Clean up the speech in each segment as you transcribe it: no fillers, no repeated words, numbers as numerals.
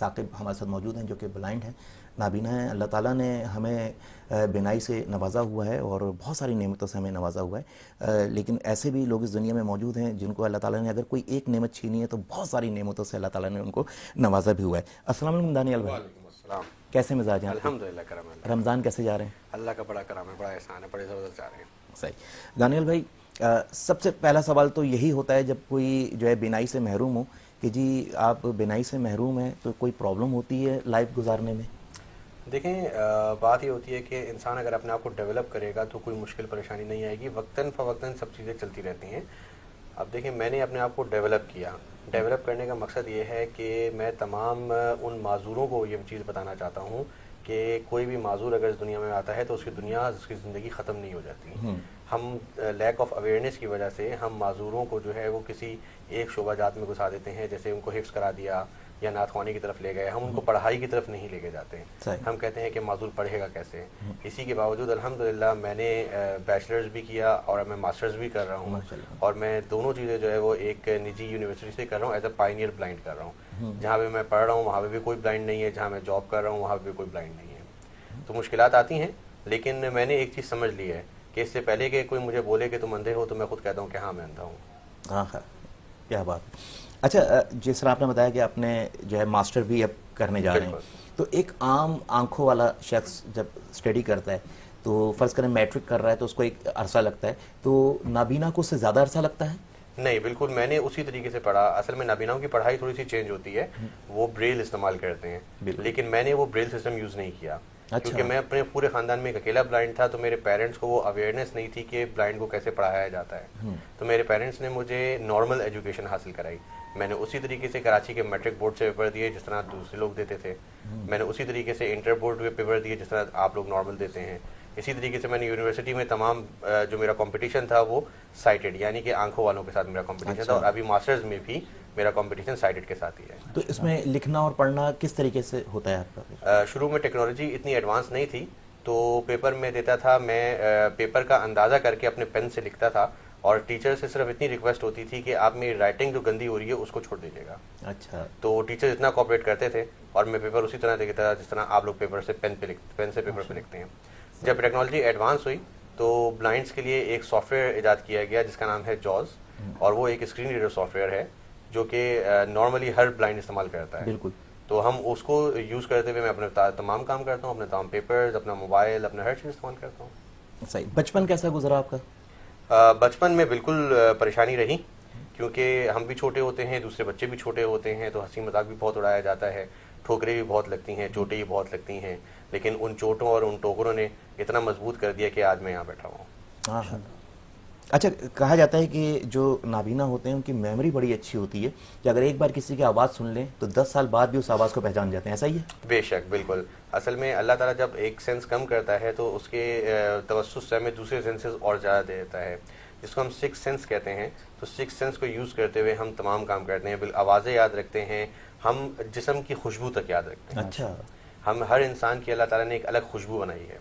ثاقب ہمارے ساتھ موجود ہیں جو کہ بلائنڈ ہیں، نابینا ہیں. اللہ تعالیٰ نے ہمیں بینائی سے نوازا ہوا ہے اور بہت ساری نعمتوں سے ہمیں نوازا ہوا ہے، لیکن ایسے بھی لوگ اس دنیا میں موجود ہیں جن کو اللہ تعالیٰ نے اگر کوئی ایک نعمت چھینی ہے تو بہت ساری نعمتوں سے اللہ تعالیٰ نے ان کو نوازا بھی ہوا ہے. السلام علیکم دانیال بھائی. وعلیکم السلام. کیسے مزاج ہیں؟ الحمدللہ کرم اللہ. رمضان کیسے جا رہے ہیں؟ اللہ کا بڑا کرم ہے، بڑا احسان ہے، بڑے زبردست جا رہے ہیں. صحیح. دانیال بھائی، سب سے پہلا سوال تو یہی ہوتا ہے جب کوئی جو ہے بینائی سے محروم ہو کہ جی آپ بینائی سے محروم ہیں تو کوئی پرابلم ہوتی ہے لائف گزارنے میں؟ دیکھیں، بات یہ ہوتی ہے کہ انسان اگر اپنے آپ کو ڈیولپ کرے گا تو کوئی مشکل پریشانی نہیں آئے گی. وقتاً فوقتاً سب چیزیں چلتی رہتی ہیں. اب دیکھیں، میں نے اپنے آپ کو ڈیولپ کیا. ڈیولپ کرنے کا مقصد یہ ہے کہ میں تمام ان معذوروں کو یہ چیز بتانا چاہتا ہوں کہ کوئی بھی معذور اگر اس دنیا میں آتا ہے تو اس کی دنیا، اس کی زندگی ختم نہیں ہو جاتی. ہم لیک آف اویئرنیس کی وجہ سے ہم معذوروں کو جو ہے وہ کسی ایک شعبہ جات میں گھسا دیتے ہیں، جیسے ان کو حفظ کرا دیا یا نعت خوانی کی طرف لے گئے. ہم ان کو پڑھائی کی طرف نہیں لے کے جاتے ہیں. ہم کہتے ہیں کہ معذور پڑھے گا کیسے. اسی کے باوجود الحمدللہ میں نے بیچلرز بھی کیا اور میں ماسٹرز بھی کر رہا ہوں، اور میں دونوں چیزیں جو ہے وہ ایک نجی یونیورسٹی سے کر رہا ہوں. ایز اے پائنیئر بلائنڈ کر رہا ہوں. جہاں پہ میں پڑھ رہا ہوں وہاں پہ بھی کوئی بلائنڈ نہیں ہے، جہاں میں جاب کر رہا ہوں وہاں پہ بھی کوئی بلائنڈ نہیں ہے. تو مشکلات آتی ہیں، لیکن میں نے ایک چیز سمجھ لی ہے کہ اس سے پہلے کہ کوئی مجھے بولے کہ تم اندھے ہو تو میں خود کہتا ہوں کہ ہاں میں اندھا ہوں. ہاں ہاں، کیا بات. اچھا، جس طرح آپ نے بتایا کہ آپ نے جو ہے ماسٹر بھی اب کرنے جا رہے ہیں، تو ایک عام آنکھوں والا شخص جب اسٹڈی کرتا ہے تو فرض کریں میٹرک کر رہا ہے تو اس کو ایک عرصہ لگتا ہے، تو نابینا کو اس سے زیادہ عرصہ لگتا ہے؟ نہیں، بالکل میں نے اسی طریقے سے پڑھا. اصل میں نابیناؤں کی پڑھائی تھوڑی سی چینج ہوتی ہے، وہ بریل استعمال کرتے ہیں، لیکن میں نے وہ بریل سسٹم یوز نہیں کیا. کیونکہ میں اپنے پورے خاندان میں ایک اکیلا بلائنڈ تھا، تو میرے پیرنٹس کو وہ اویئرنیس نہیں تھی کہ بلائنڈ کو کیسے پڑھایا جاتا ہے. تو میرے پیرنٹس نے مجھے نارمل ایجوکیشن حاصل کرائی. میں نے اسی طریقے سے کراچی کے میٹرک بورڈ سے پیپر دیے جس طرح دوسرے لوگ دیتے تھے. میں نے اسی طریقے سے انٹر بورڈ کے پیپر دیے جس طرح آپ لوگ نارمل دیتے ہیں. اسی طریقے سے میں نے یونیورسٹی میں تمام جو میرا کمپٹیشن تھا وہ سائٹڈ، یعنی کہ آنکھوں والوں کے ساتھ میرا کمپٹیشن تھا، اور ابھی ماسٹرز میں بھی میرا کمپٹیشن سائٹڈ کے ساتھ ہی ہے. تو اس میں لکھنا اور پڑھنا کس طریقے سے ہوتا ہے آپ کا؟ شروع میں ٹیکنالوجی اتنی ایڈوانس نہیں تھی، تو پیپر میں دیتا تھا، میں پیپر کا اندازہ کر کے اپنے پین سے لکھتا تھا، اور ٹیچر سے صرف اتنی ریکویسٹ ہوتی تھی کہ آپ میری رائٹنگ جو گندی ہو رہی ہے اس کو چھوڑ دیجیے گا. اچھا. تو ٹیچر اتنا کوآپریٹ کرتے تھے اور میں پیپر اسی طرح دیتا تھا جس طرح آپ لوگ پیپر سے پین سے پیپر پہ لکھتے ہیں. جب ٹیکنالوجی ایڈوانس ہوئی تو بلائنڈس کے لیے ایک سافٹ ویئر ایجاد کیا گیا جس کا نام ہے جاز، اور وہ ایک اسکرین ریڈر سافٹ ویئر ہے جو کہ نارملی ہر بلائنڈ استعمال کرتا ہے. بالکل. تو ہم اس کو یوز کرتے ہوئے میں اپنے تمام کام کرتا ہوں، اپنے تمام پیپرز، اپنا موبائل، اپنا ہر چیز استعمال کرتا ہوں. صحیح. بچپن کیسا گزرا آپ کا؟ بچپن میں بالکل پریشانی رہی، کیونکہ ہم بھی چھوٹے ہوتے ہیں، دوسرے بچے بھی چھوٹے ہوتے ہیں، تو ہنسی مذاق بھی بہت اڑایا جاتا ہے، ٹھوکریں بھی بہت لگتی ہیں، چوٹیں بھی بہت لگتی ہیں، لیکن ان چوٹوں اور ان ٹوکروں نے اتنا مضبوط کر دیا کہ آج میں یہاں بیٹھا ہوں. ہاں. اچھا، کہا جاتا ہے کہ جو نابینا ہوتے ہیں ان کی میموری بڑی اچھی ہوتی ہے کہ اگر ایک بار کسی کی آواز سن لیں تو 10 سال بعد بھی اس آواز کو پہچان جاتے ہیں، ایسا ہی ہے؟ بے شک، بالکل. اصل میں اللہ تعالیٰ جب ایک سینس کم کرتا ہے تو اس کے توسط سے ہمیں دوسرے سینسز اور زیادہ دے دیتا ہے، جس کو ہم سکس سینس کہتے ہیں. تو سکس سینس کو یوز کرتے ہوئے ہم تمام کام کرتے ہیں، آوازیں یاد رکھتے ہیں، ہم جسم کی خوشبو تک یاد رکھتے ہیں. اچھا. ہم ہر انسان کی اللہ تعالیٰ نے ایک الگ خوشبو بنائی ہے.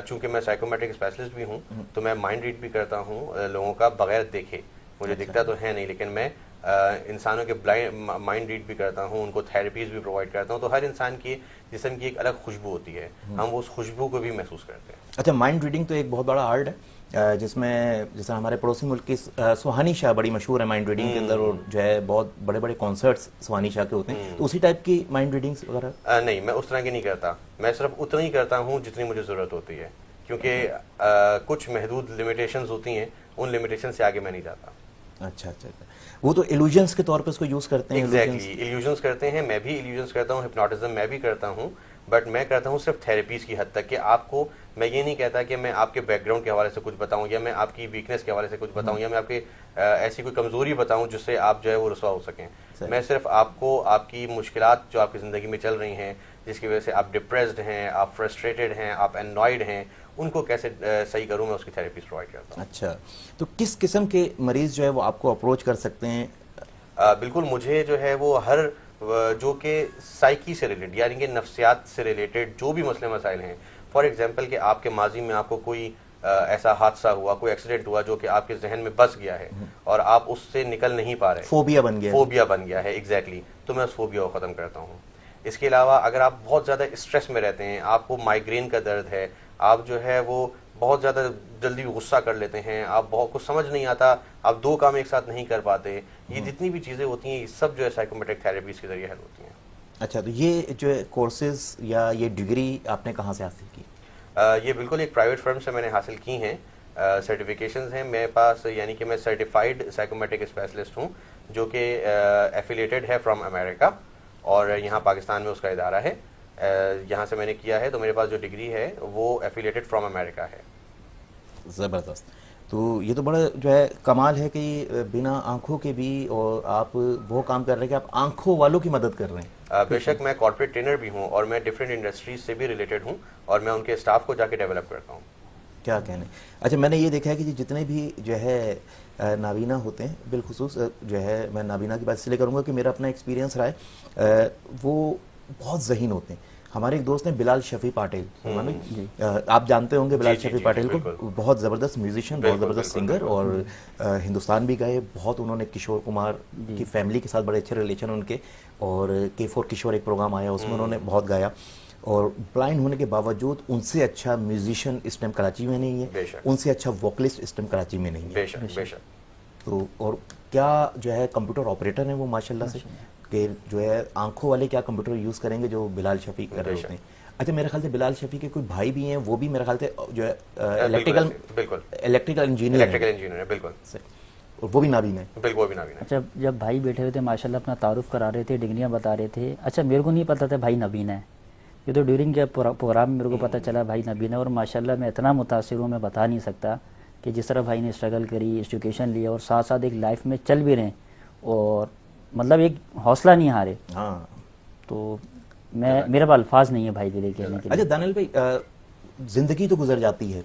چونکہ میں سائیکومیٹرک اسپیشلسٹ بھی ہوں تو میں مائنڈ ریڈ بھی کرتا ہوں لوگوں کا بغیر دیکھے. مجھے دکھتا تو ہے نہیں، لیکن میں انسانوں کے مائنڈ ریڈ بھی کرتا ہوں، ان کو تھیراپیز بھی پرووائڈ کرتا ہوں. تو ہر انسان کی جسم کی ایک الگ خوشبو ہوتی ہے، ہم اس خوشبو کو بھی محسوس کرتے ہیں. اچھا، مائنڈ ریڈنگ تو ایک بہت بڑا آرٹ ہے، جس میں جیسے ہمارے پڑوسی ملک کی سوہانی شاہ بڑی مشہور ہے مائنڈ ریڈنگ کے اندر، اور جو ہے بہت بڑے بڑے کانسرٹس سوہانی شاہ کے ہوتے ہیں. تو اسی ٹائپ کی مائنڈ ریڈنگس وغیرہ؟ نہیں، میں اس طرح کی نہیں کرتا. میں صرف اتنا ہی کرتا ہوں جتنی مجھے ضرورت ہوتی ہے، کیونکہ کچھ محدود لمیٹیشنز ہوتی ہیں، ان لمیٹیشن سے آگے میں نہیں جاتا. اچھا اچھا. وہ تو ایلوژنس کے طور پہ اس کو یوز کرتے ہیں؟ ایگزیکٹلی، ایلوژنس کرتے ہیں. میں بھی ایلوژنس کرتا ہوں، ہپنوٹزم میں بھی کرتا ہوں، بٹ میں کرتا ہوں صرف تھیراپیز کی حد تک. کہ آپ کو، میں یہ نہیں کہتا کہ میں آپ کے بیک گراؤنڈ کے حوالے سے کچھ بتاؤں، یا میں آپ کی ویکنیس کے حوالے سے کچھ بتاؤں، یا میں آپ کے ایسی کوئی کمزوری بتاؤں جس سے آپ جو ہے وہ رسوا ہو سکیں. میں صرف آپ کو آپ کی مشکلات جو آپ کی زندگی میں چل رہی ہیں، جس کی وجہ سے آپ ڈپریسڈ ہیں، آپ فرسٹریٹڈ ہیں، آپ انوائڈ ہیں، ان کو کیسے صحیح کروں، میں اس کی تھیراپیز پرووائڈ کرتا ہوں. اچھا، تو کس قسم کے مریض جو ہے وہ آپ کو اپروچ کر سکتے ہیں؟ بالکل، مجھے جو ہے وہ ہر جو کہ سائیکی سے ریلیٹڈ، یعنی کہ نفسیات سے ریلیٹڈ جو بھی مسئلے مسائل ہیں. فار ایگزامپل کہ آپ کے ماضی میں آپ کو کوئی ایسا حادثہ ہوا، کوئی ایکسیڈنٹ ہوا جو کہ آپ کے ذہن میں بس گیا ہے اور آپ اس سے نکل نہیں پا رہے، فوبیا بن گیا ہے. ایگزیکٹلی. تو میں اس فوبیا کو ختم کرتا ہوں. اس کے علاوہ اگر آپ بہت زیادہ اسٹریس میں رہتے ہیں, آپ کو مائیگرین کا درد ہے, آپ جو ہے وہ بہت زیادہ جلدی غصہ کر لیتے ہیں, آپ بہت کچھ سمجھ نہیں آتا, آپ 2 کام ایک ساتھ نہیں کر پاتے, یہ جتنی بھی چیزیں ہوتی ہیں یہ سب جو ہے سائیکومیٹرک تھراپیز کے ذریعے حل ہوتی ہیں. اچھا, تو یہ جو ہے کورسز یا یہ ڈگری آپ نے کہاں سے حاصل کی؟ یہ بالکل ایک پرائیویٹ فرم سے میں نے حاصل کی ہیں. سرٹیفکیشنز ہیں میرے پاس, یعنی کہ میں سرٹیفائڈ سائیکومیٹرک اسپیشلسٹ ہوں جو کہ ایفیلیٹڈ ہے فرام امریکہ, اور یہاں پاکستان میں اس کا ادارہ ہے. یہاں سے میں نے کیا ہے, تو میرے پاس جو ڈگری ہے وہ ایفیلیٹڈ فرام امریکہ ہے. زبردست. تو یہ تو بڑا جو ہے کمال ہے کہ بنا آنکھوں کے بھی اور آپ وہ کام کر رہے ہیں کہ آپ آنکھوں والوں کی مدد کر رہے ہیں. بے شک, میں کارپوریٹ ٹرینر بھی ہوں اور میں ڈفرینٹ انڈسٹریز سے بھی ریلیٹڈ ہوں, اور میں ان کے اسٹاف کو جا کے ڈیولپ کرتا ہوں. کیا کہنے. اچھا, میں نے یہ دیکھا ہے کہ جتنے بھی جو ہے نابینا ہوتے ہیں, بالخصوص جو ہے میں نابینا کی بات اس لیے کروں گا کہ میرا اپنا ایکسپیرینس رہا ہے, وہ بہت ذہین ہوتے ہیں. ہمارے ایک دوست ہیں بلال شفیع پاٹل, آپ جانتے ہوں گے بلال شفیع پاٹل کو, بہت زبردست میوزیشین, بہت زبردست سنگر, اور ہندوستان بھی گئے. بہت انہوں نے کشور کمار کی فیملی کے ساتھ بڑے اچھے ریلیشن ان کے, اور K4 کشور ایک پروگرام آیا اس میں انہوں نے بہت گایا, اور بلائنڈ ہونے کے باوجود ان سے اچھا میوزیشین اس ٹائم کراچی میں نہیں ہے, ان سے اچھا ووکلسٹ اس ٹائم کراچی میں نہیں ہے. بے شک, بے شک. تو اور کیا جو ہے کمپیوٹر آپریٹر ہیں وہ ماشاءاللہ سے, کہ جو ہے آنکھوں والے کیا کمپیوٹر یوز کریں گے جو بلال شفیع کر رہے ہوتے ہیں. اچھا, میرے خیال سے بلال شفیع کے کوئی بھائی بھی ہیں, وہ بھی میرے خیال سے جو ہے الیکٹریکل انجینئر ہے, بالکل, اور وہ بھی نابینا ہے. بالکل, وہ بھی نابینا ہے. اچھا, جب بھائی بیٹھے ہوئے تھے ماشاءاللہ اپنا تعارف کرا رہے تھے, ڈگریاں بتا رہے تھے, اچھا میرے کو نہیں پتا تھا بھائی نابینا ہے. یہ تو ڈیورنگ کے پروگرام میں میرے کو پتہ چلا بھائی نابینا, اور ماشاءاللہ میں اتنا متاثر ہوں, میں بتا نہیں سکتا کہ جس طرح بھائی نے اسٹرگل کری, ایجوکیشن لیا, اور ساتھ ساتھ ایک لائف میں چل بھی رہے ہیں, اور مطلب ایک حوصلہ نہیں ہارے. ہاں, تو میرے پاس الفاظ نہیں ہے بھائی کے لیے کہنے کے لیے. اچھا دانیال بھائی, زندگی تو گزر جاتی ہے,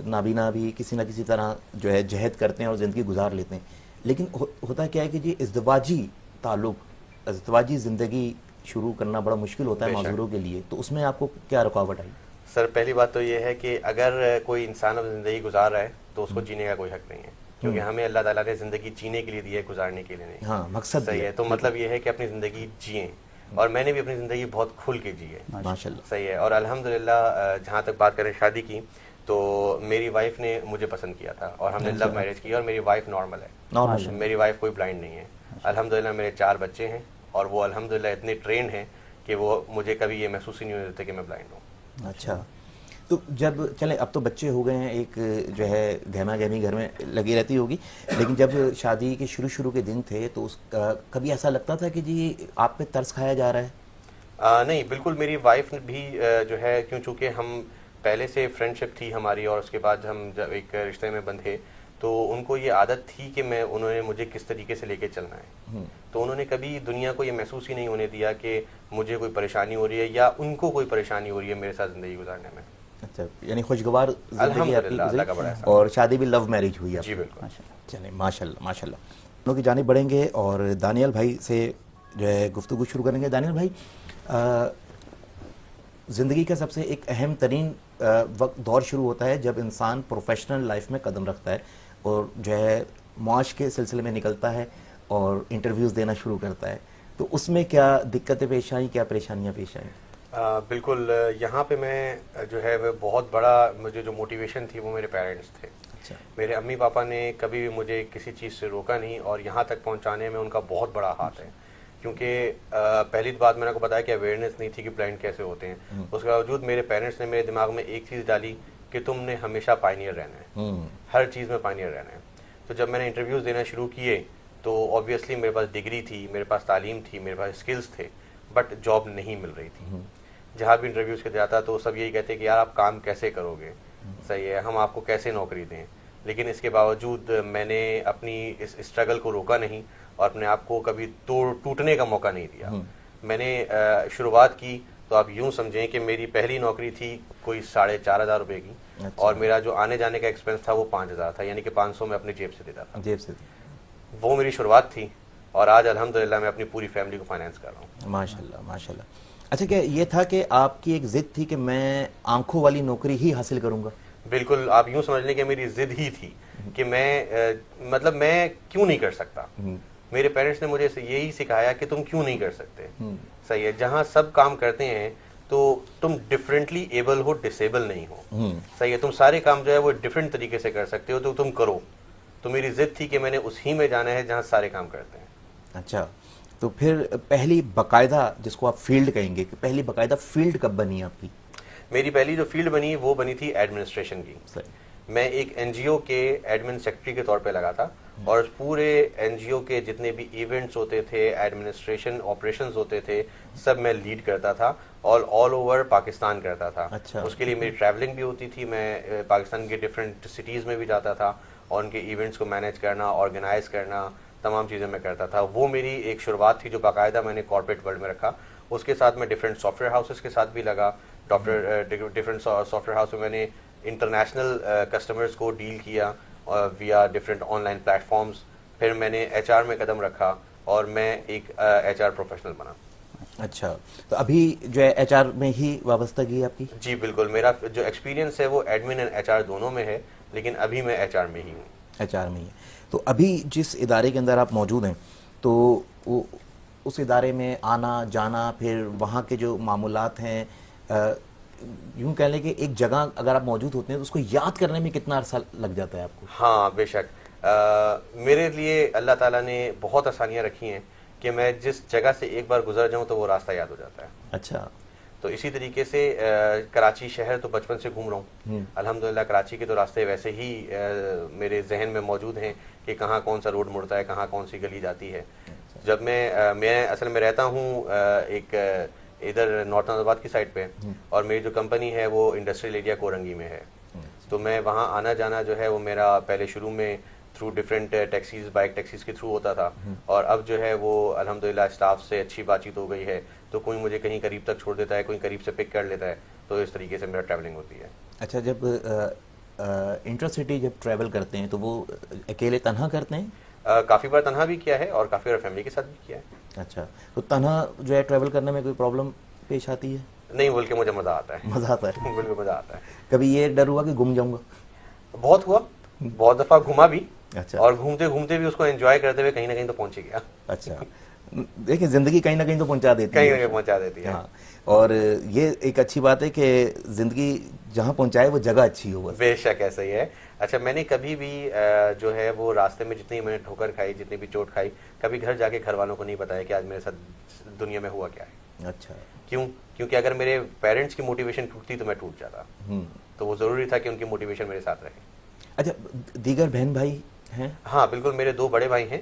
نابینا بھی کسی نہ کسی طرح جو ہے جہد کرتے ہیں اور زندگی گزار لیتے ہیں, لیکن ہوتا کیا ہے کہ جی ازدواجی تعلق, ازدواجی زندگی شروع کرنا بڑا مشکل ہوتا ہے معذوروں کے لیے, تو اس میں آپ کو کیا رکاوٹ آئی؟ سر, پہلی بات تو یہ ہے کہ اگر کوئی انسان اب زندگی گزار رہا ہے تو اس کو جینے کا کوئی حق نہیں ہے, کیونکہ ہمیں اللہ تعالیٰ نے زندگی جینے کے لیے دی ہے, گزارنے کے لیے نہیں. ہاں, مقصد صحیح ہے. تو مطلب یہ ہے کہ اپنی زندگی جئیں, اور میں نے بھی اپنی زندگی بہت کھل کے جی ہے. ماشاءاللہ. صحیح ہے. اور الحمدللہ جہاں تک بات کریں شادی کی, تو میری وائف نے مجھے پسند کیا تھا, اور ہم نے لو میرج کی, اور میری وائف نارمل ہے, میری وائف کوئی بلائنڈ نہیں ہے. الحمدللہ میرے 4 بچے ہیں, اور وہ الحمدللہ اتنے ٹرینڈ ہیں کہ وہ مجھے کبھی یہ محسوس ہی نہیں ہونے دیتے کہ میں بلائنڈ ہوں. اچھا, تو جب چلیں اب تو بچے ہو گئے ہیں, ایک جو ہے گہما گہمی گھر میں لگی رہتی ہوگی, لیکن جب شادی کے شروع کے دن تھے تو اس کبھی ایسا لگتا تھا کہ جی آپ پہ ترس کھایا جا رہا ہے؟ نہیں, بالکل. میری وائف بھی جو ہے, چونکہ ہم پہلے سے فرینڈ شپ تھی ہماری, اور اس کے بعد ہم جب ایک رشتے میں بندھے تو ان کو یہ عادت تھی کہ انہوں نے مجھے کس طریقے سے لے کے چلنا ہے. تو انہوں نے کبھی دنیا کو یہ محسوس ہی نہیں ہونے دیا کہ مجھے کوئی پریشانی ہو رہی ہے یا ان کو کوئی پریشانی ہو رئی ہے میرے ساتھ زندگی گزارنے میں. اچھا, یعنی خوشگوار زندگی آپ کی گزری, اور شادی بھی لو میرج ہوئی آپ. جی بالکل. چلیں ماشاءاللہ ماشاءاللہ. انہوں کی جانب بڑھیں گے اور دانیال بھائی سے جو ہے گفتگو شروع کریں گے. دانیال بھائی, زندگی کا سب سے ایک اہم ترین دور شروع ہوتا ہے جب انسان پروفیشنل لائف میں قدم رکھتا ہے اور جو ہے معاش کے سلسلے میں نکلتا ہے اور انٹرویوز دینا شروع کرتا ہے, تو اس میں کیا دقتیں پیش آئیں, کیا پریشانیاں پیش آئیں؟ بالکل. یہاں پہ میں جو ہے بہت بڑا مجھے جو موٹیویشن تھی وہ میرے پیرنٹس تھے. میرے امی پاپا نے کبھی بھی مجھے کسی چیز سے روکا نہیں, اور یہاں تک پہنچانے میں ان کا بہت بڑا ہاتھ ہے. کیونکہ پہلی بات میں نے کو بتایا کہ اویئرنیس نہیں تھی کہ بلائنڈ کیسے ہوتے ہیں. اس کے باوجود میرے پیرنٹس نے میرے دماغ میں ایک چیز ڈالی کہ تم نے ہمیشہ پائنیئر رہنا ہے, ہر چیز میں پائنیئر رہنا ہے. تو جب میں نے انٹرویوز دینا شروع کیے تو آبویسلی میرے پاس ڈگری تھی, میرے پاس تعلیم تھی, میرے پاس اسکلز تھے, بٹ جاب نہیں مل رہی تھی. جہاں بھی انٹرویوز کے جاتا تو سب یہی کہتے کہ یار آپ کام کیسے کرو گے, صحیح ہے, ہم آپ کو کیسے نوکری دیں. لیکن اس کے باوجود میں نے اپنی اس اسٹرگل کو روکا نہیں, اور اپنے آپ کو کبھی ٹوٹنے کا موقع نہیں دیا. میں نے شروعات کی تو آپ یوں سمجھیں کہ میری پہلی نوکری تھی کوئی 4,500 روپے کی, اور میرا جو آنے جانے کا ایکسپینس تھا وہ 5,000 تھا, یعنی کہ 500 میں اپنی جیب سے دیتا تھا. جیب سے. وہ میری شروعات تھی, اور آج الحمدللہ میں اپنی پوری فیملی کو فائنینس کر رہا ہوں. ماشاءاللہ ماشاءاللہ. اچھا, کہ یہ تھا کہ آپ کی ایک ضد تھی کہ میں آنکھوں والی نوکری ہی حاصل کروں گا؟ بالکل, آپ یوں سمجھ لیں کہ میری ضد ہی تھی کہ میں مطلب میں کیوں نہیں کر سکتا. میرے پیرنٹس نے مجھے یہی سکھایا کہ تم کیوں نہیں کر سکتے. صحیح ہے, جہاں سب کام کرتے ہیں تو تم ڈفرینٹلی ایبل ہو, ڈسیبل نہیں ہو. صحیح ہے, تم سارے کام جو ہے وہ ڈفرینٹ طریقے سے کر سکتے ہو, تو تم کرو. تو میری ضد تھی کہ میں نے اسی میں جانا ہے جہاں سارے کام کرتے ہیں. اچھا, تو پھر پہلی باقاعدہ جس کو آپ فیلڈ کہیں گے, کہ پہلی باقاعدہ فیلڈ کب بنی آپ کی؟ میری پہلی جو فیلڈ بنی وہ بنی تھی ایڈمنسٹریشن کی. میں ایک این جی او کے ایڈمن سیکرٹری کے طور پہ لگا تھا, اور پورے این جی او کے جتنے بھی ایونٹس ہوتے تھے, ایڈمنسٹریشن آپریشنز ہوتے تھے, سب میں لیڈ کرتا تھا, آل اوور پاکستان کرتا تھا. اس کے لیے میری ٹریولنگ بھی ہوتی تھی, میں پاکستان کے ڈفرینٹ سٹیز میں بھی جاتا تھا, اور ان کے ایونٹس کو مینیج کرنا, آرگنائز کرنا, تمام چیزیں میں کرتا تھا. وہ میری ایک شروعات تھی جو باقاعدہ میں نے کارپوریٹ ورلڈ میں رکھا. اس کے ساتھ میں ڈفرینٹ سافٹ ویئر ہاؤسز کے ساتھ بھی لگا. ڈفرینٹ سافٹ ویئر ہاؤس میں نے انٹرنیشنل کسٹمرز کو ڈیل کیا via different online platforms. پھر میں نے ایچ آر میں قدم رکھا, اور میں ایک ایچ آر پروفیشنل بنا. اچھا, تو ابھی جو ہے ایچ آر میں ہی وابستگی ہے آپ کی؟ جی بالکل, میرا جو ایکسپیرینس ہے وہ ایڈمن اینڈ ایچ آر دونوں میں ہے, لیکن ابھی میں ایچ آر میں ہی ہوں. ایچ آر میں ہی ہے. تو ابھی جس ادارے کے اندر آپ موجود ہیں, تو اس ادارے میں آنا جانا, پھر وہاں کے جو معمولات ہیں, یوں کہہ لیں کہ ایک جگہ اگر آپ موجود ہوتے ہیں تو اس کو یاد کرنے میں کتنا عرصہ لگ جاتا ہے آپ کو؟ ہاں بے شک, میرے لیے اللہ تعالیٰ نے بہت آسانیاں رکھی ہیں کہ میں جس جگہ سے ایک بار گزر جاؤں تو وہ راستہ یاد ہو جاتا ہے. اچھا, تو اسی طریقے سے کراچی شہر تو بچپن سے گھوم رہا ہوں الحمدللہ. کراچی کے تو راستے ویسے ہی میرے ذہن میں موجود ہیں کہ کہاں کون سا روڈ مڑتا ہے, کہاں کون سی گلی جاتی ہے. جب میں اصل میں رہتا ہوں ایک ادھر نارتھ آباد کی سائڈ پہ, اور میری جو کمپنی ہے وہ انڈسٹریل ایریا کورنگی میں ہے. تو میں وہاں آنا جانا جو ہے وہ میرا پہلے شروع میں through different taxis, bike taxis کے تھرو ہوتا تھا, اور اب جو ہے وہ الحمدللہ اسٹاف سے اچھی بات چیت ہو گئی ہے, تو کوئی مجھے کہیں قریب تک چھوڑ دیتا ہے, کوئی قریب سے پک کر لیتا ہے, تو اس طریقے سے میرا ٹریولنگ ہوتی ہے. اچھا, جب انٹر سٹی جب ٹریول کرتے ہیں تو وہ اکیلے تنہا کرتے ہیں؟ کافی بار تنہا بھی کیا ہے, اور کافی بار فیملی کے ساتھ بھی کیا ہے. اچھا, تو تنہا جو ہے ٹریول کرنے میں کوئی پرابلم پیش آتی ہے؟ نہیں, بول کے مجھے مزہ آتا ہے. مزہ آتا ہے؟ بالکل مزہ آتا ہے. کبھی یہ ڈر ہوا کہ گم جاؤں گا؟ بہت ہوا, بہت دفعہ گھوما بھی. اچھا, اور گھومتے گھومتے بھی اس کو انجوائے کرتے ہوئے کہیں نہ کہیں تو پہنچ گیا. اچھا, دیکھیں زندگی کہیں نہ کہیں تو پہنچا دیتی ہے, کہیں نہ کہیں پہنچا دیتی ہے. ہاں, اور یہ ایک اچھی بات ہے کہ زندگی جہاں پہنچائے وہ جگہ اچھی ہو. بے شک ایسا ہی ہے. اچھا, میں نے کبھی بھی جو ہے وہ راستے میں جتنی میں نے ٹھوکر کھائی, جتنی بھی چوٹ کھائی, کبھی گھر جا کے گھر والوں کو نہیں بتایا کہ آج میرے ساتھ دنیا میں ہوا کیا ہے. اچھا, کیوں؟ کیونکہ اگر میرے پیرنٹس کی موٹیویشن ٹوٹتی تو میں ٹوٹ جاتا, تو وہ ضروری تھا کہ ان کی موٹیویشن میرے ساتھ رہے. اچھا, دیگر بہن بھائی ہیں؟ ہاں بالکل, میرے 2 بڑے بھائی ہیں,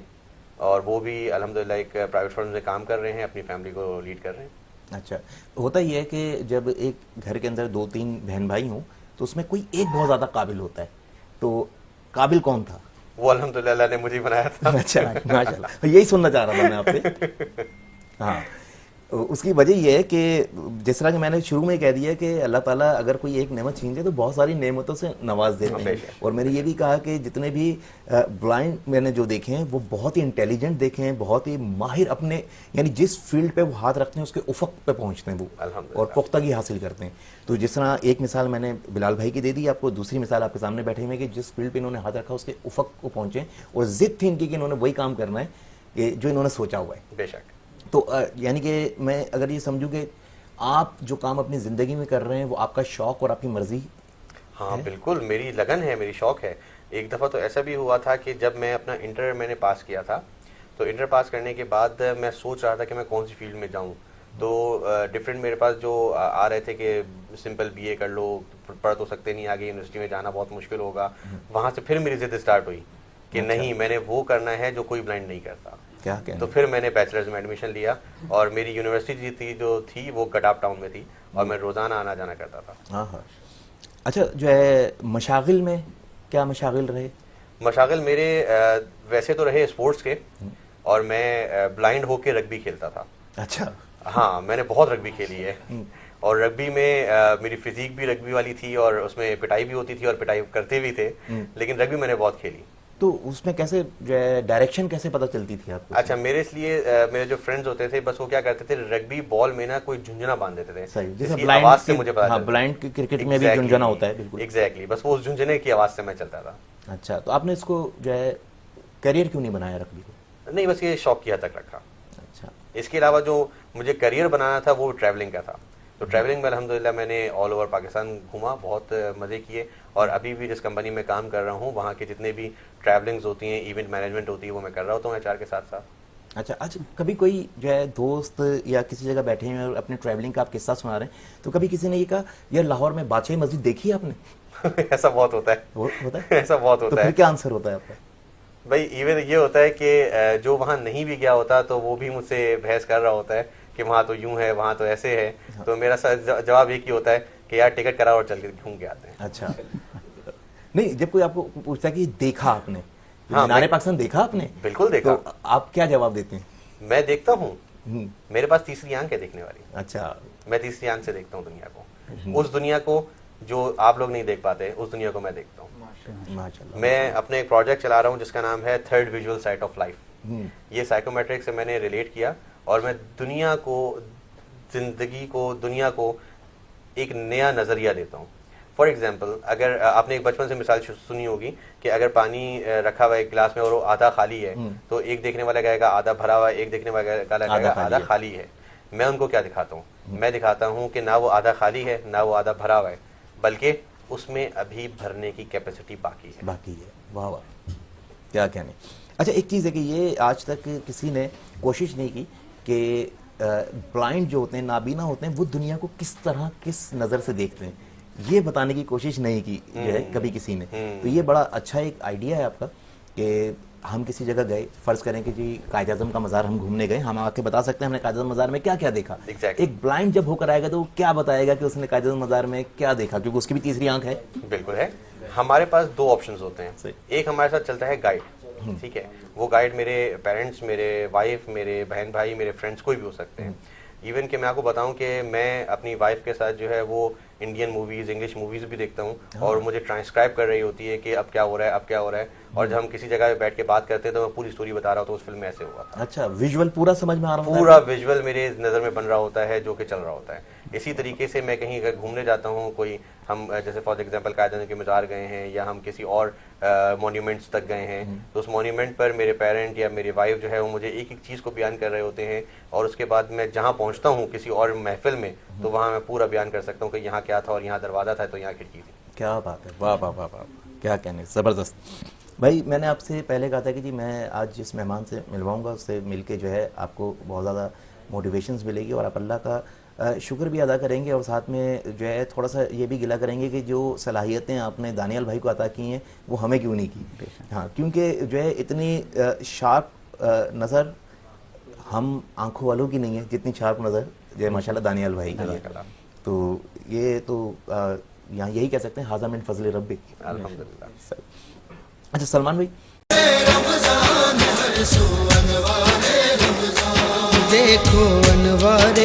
اور وہ بھی الحمدللہ ایک پرائیویٹ فرم میں کام کر رہے ہیں, اپنی فیملی کو لیڈ کر رہے ہیں. اچھا, ہوتا یہ ہے کہ جب ایک گھر کے اندر 2-3 بہن بھائی ہوں تو اس میں کوئی ایک بہت زیادہ قابل ہوتا ہے, تو قابل کون تھا؟ وہ الحمدللہ اللہ نے مجھے بنایا تھا. اچھا, ماشاءاللہ, یہی سننا چاہ رہا تھا میں آپ سے. ہاں, اس کی وجہ یہ ہے کہ جس طرح کہ میں نے شروع میں کہہ دیا کہ اللہ تعالیٰ اگر کوئی ایک نعمت چھین دے تو بہت ساری نعمتوں سے نواز دیتے ہیں. اور میں نے یہ بھی کہا کہ جتنے بھی بلائنڈ میں نے جو دیکھے ہیں وہ بہت ہی انٹیلیجنٹ دیکھے ہیں, بہت ہی ماہر, اپنے یعنی جس فیلڈ پہ وہ ہاتھ رکھتے ہیں اس کے افق پہ پہنچتے ہیں وہ, اور پختگی حاصل کرتے ہیں. تو جس طرح ایک مثال میں نے بلال بھائی کی دے دی آپ کو, دوسری مثال آپ کے سامنے بیٹھے ہوئے کہ جس فیلڈ پہ انہوں نے ہاتھ رکھا اس کے افق کو پہنچے, اور ضد تھی ان کی کہ انہوں نے وہی کام کرنا ہے کہ جو انہوں نے سوچا ہوا ہے. بے شک. تو یعنی کہ میں اگر یہ سمجھوں کہ آپ جو کام اپنی زندگی میں کر رہے ہیں وہ آپ کا شوق اور آپ کی مرضی؟ ہاں بالکل, میری لگن ہے, میری شوق ہے. ایک دفعہ تو ایسا بھی ہوا تھا کہ جب میں اپنا انٹر میں نے پاس کیا تھا, تو انٹر پاس کرنے کے بعد میں سوچ رہا تھا کہ میں کون سی فیلڈ میں جاؤں. تو ڈفرینٹ میرے پاس جو آ رہے تھے کہ سمپل بی اے کر لو, پڑھ تو سکتے نہیں, آگے یونیورسٹی میں جانا بہت مشکل ہوگا. وہاں سے پھر میری ضد اسٹارٹ ہوئی کہ نہیں, میں نے وہ کرنا ہے جو کوئی بلائنڈ نہیں کرتا. تو پھر میں نے بیچلرز میں ایڈمیشن لیا, اور میری یونیورسٹی جو تھی وہ گڈاپ ٹاؤن میں تھی, اور میں روزانہ آنا جانا کرتا تھا. ہاں ہاں. اچھا, جو ہے مشاغل میں کیا مشاغل رہے؟ مشاغل میرے ویسے تو رہے اسپورٹس کے, اور میں بلائنڈ ہو کے رگبی کھیلتا تھا. اچھا. ہاں, میں نے بہت رگبی کھیلی ہے, اور رگبی میں میری فزیک بھی رگبی والی تھی, اور اس میں پٹائی بھی ہوتی تھی اور پٹائی کرتے بھی تھے, لیکن رگبی میں نے بہت کھیلی. تو اس میں کیسے جو ہے ڈائریکشن کیسے پتہ چلتی تھی آپ کو؟ اچھا, میرے اس لیے میرے جو فرینڈز ہوتے تھے بس وہ کیا کرتے تھے, رگبی بال میں نا کوئی جھنجھنا باندھ دیتے تھے. صحیح, جیسے آواز سے مجھے پتا چلتا ہے. بلائنڈ کرکٹ میں بھی جھنجھنا ہوتا ہے. بالکل ایگزیکٹلی, بس وہ اس جھنجھنے کی آواز سے میں چلتا تھا. اچھا, تو آپ نے اس کو جو ہے کیریئر کیوں نہیں بنایا رگبی کو؟ نہیں, بس یہ شوق کی حد تک رکھا. اچھا, اس کے علاوہ جو مجھے کریئر بنانا تھا وہ ٹریولنگ کا تھا. تو ٹریولنگ میں الحمدللہ میں نے آل اوور پاکستان گھوما, بہت مزے کیے, اور ابھی بھی جس کمپنی میں کام کر رہا ہوں وہاں کے جتنے بھی ٹریولنگز ہوتی ہیں, ایونٹ مینجمنٹ ہوتی ہے, وہ میں کر رہا ہوتا ہوں HR کے ساتھ ساتھ. اچھا کبھی کوئی جو ہے دوست یا کسی جگہ بیٹھے ہیں اور اپنے ٹریولنگ کا آپ قصہ سنا رہے ہیں, تو کبھی کسی نے یہ کہا یار لاہور میں بادشاہی مسجد دیکھی ہے آپ نے؟ ایسا بہت ہوتا ہے. ایسا بہت تو ہوتا پھر ہے. کیا آنسر ہوتا ہے آپ کا؟ بھائی ایون یہ ہوتا ہے کہ جو وہاں نہیں بھی گیا ہوتا تو وہ بھی مجھ سے بحث کر رہا ہوتا ہے کہ وہاں تو یوں ہے, وہاں تو ایسے ہے. تو میرا جواب ایک ہی ہوتا ہے کہ یار ٹکٹ کرا اور چل کے گھوم کے آتے ہیں. اچھا نہیں, جب کوئی آپ کو پوچھتا ہے کہ دیکھا آپ نے مینار پاکستان دیکھا آپ نے, بالکل دیکھا. تو آپ کیا جواب دیتے ہیں؟ میں دیکھتا ہوں, میرے پاس تیسری آنکھ ہے دیکھنے والی. اچھا, میں تیسری آنکھ سے دیکھتا ہوں دنیا کو, اس دنیا کو جو آپ لوگ نہیں دیکھ پاتے, اس دنیا کو میں دیکھتا ہوں. ماشاءاللہ. میں اپنے ایک پروجیکٹ چلا رہا ہوں جس کا نام ہے third visual sight of life. یہ سائیکومیٹرک سے میں نے ریلیٹ کیا, اور میں دنیا کو, زندگی کو, دنیا کو ایک نیا نظریہ دیتا ہوں. فار ایگزامپل, اگر آپ نے ایک بچپن سے مثال سنی ہوگی کہ اگر پانی رکھا ہوا ہے ایک گلاس میں اور وہ آدھا خالی ہے, تو ایک دیکھنے والا کہے گا آدھا بھرا ہوا ہے, ایک دیکھنے والا کہے گا آدھا خالی ہے. میں ان کو کیا دکھاتا ہوں؟ میں دکھاتا ہوں کہ نہ وہ آدھا خالی ہے نہ وہ آدھا بھرا ہوا ہے, بلکہ اس میں ابھی بھرنے کی کیپیسٹی باقی ہے. واہ واہ, کیا کہنے. اچھا ایک چیز ہے کہ یہ آج تک کسی نے کوشش نہیں کی کہ بلائنڈ جو ہوتے ہیں, نابینا ہوتے ہیں, وہ دنیا کو کس طرح, کس نظر سے دیکھتے ہیں, یہ بتانے کی کوشش نہیں کی جو ہے کبھی کسی نے. تو یہ بڑا اچھا ایک آئیڈیا ہے آپ کا کہ ہم کسی جگہ گئے, فرض کریں کہ جی قائد اعظم کا مزار ہم گھومنے گئے, ہم آ کے بتا سکتے ہیں ہم نے قائد اعظم مزار میں کیا کیا دیکھا. ایک بلائنڈ جب ہو کر آئے گا تو وہ کیا بتائے گا کہ اس نے قائد اعظم مزار میں کیا دیکھا, کیونکہ اس کی بھی تیسری آنکھ ہے. بالکل ہے. ہمارے پاس دو آپشنز ہوتے ہیں. ایک ہمارے ساتھ چلتا ہے گائیڈ, ٹھیک ہے, وہ گائیڈ میرے پیرنٹس, میرے وائف, میرے بہن بھائی, میرے فرینڈس, کوئی بھی ہو سکتے ہیں. ایون کہ میں آپ کو بتاؤں کہ میں اپنی وائف کے ساتھ جو ہے وہ انڈین موویز, انگلش موویز بھی دیکھتا ہوں, اور مجھے ٹرانسکرائب کر رہی ہوتی ہے کہ اب کیا ہو رہا ہے, اب کیا ہو رہا ہے. اور جب ہم کسی جگہ پہ بیٹھ کے بات کرتے ہیں تو میں پوری اسٹوری بتا رہا ہوتا ہوں, اس فلم میں ایسے ہوا تھا. اچھا, ویژول پورا سمجھ میں آ رہا ہے, پورا ویژول میرے نظر میں بن رہا ہوتا ہے جو کہ چل رہا ہوتا ہے. اسی طریقے سے میں کہیں اگر گھومنے جاتا ہوں, کوئی ہم جیسے فار ایگزامپل قائد اعظم کے مزار گئے ہیں, یا ہم کسی اور مونیومنٹس تک گئے ہیں, تو اس مونیومنٹ پر میرے پیرنٹ یا میری وائف جو ہے وہ مجھے ایک ایک چیز کو بیان کر رہے ہوتے ہیں, اور اس کے بعد میں جہاں پہنچتا ہوں کسی اور محفل میں, تو وہاں میں پورا بیان کر سکتا ہوں کہ یہاں کیا تھا, اور یہاں دروازہ تھا, تو یہاں کھڑکی تھی. کیا بات ہے, واہ واہ واہ واہ, کیا کہنے, زبردست. بھائی میں نے آپ سے پہلے کہا تھا کہ جی میں آج جس مہمان سے ملواؤں گا اس سے مل کے جو ہے آپ کو بہت زیادہ موٹیویشنز ملے گی, اور آپ اللہ کا شکر بھی ادا کریں گے, اور ساتھ میں جو ہے تھوڑا سا یہ بھی گلہ کریں گے کہ جو صلاحیتیں آپ نے دانیال بھائی کو عطا کی ہیں وہ ہمیں کیوں نہیں کی. ہاں, کیونکہ جو ہے اتنی شارپ نظر ہم آنکھوں والوں کی نہیں ہے جتنی شارپ نظر جو ہے ماشاءاللہ دانیال بھائی کی ہے. تو یہ تو یہاں یہی کہہ سکتے ہیں حاذا من فضل ربی. الحمدللہ. اچھا سلمان بھائی, دیکھو انوار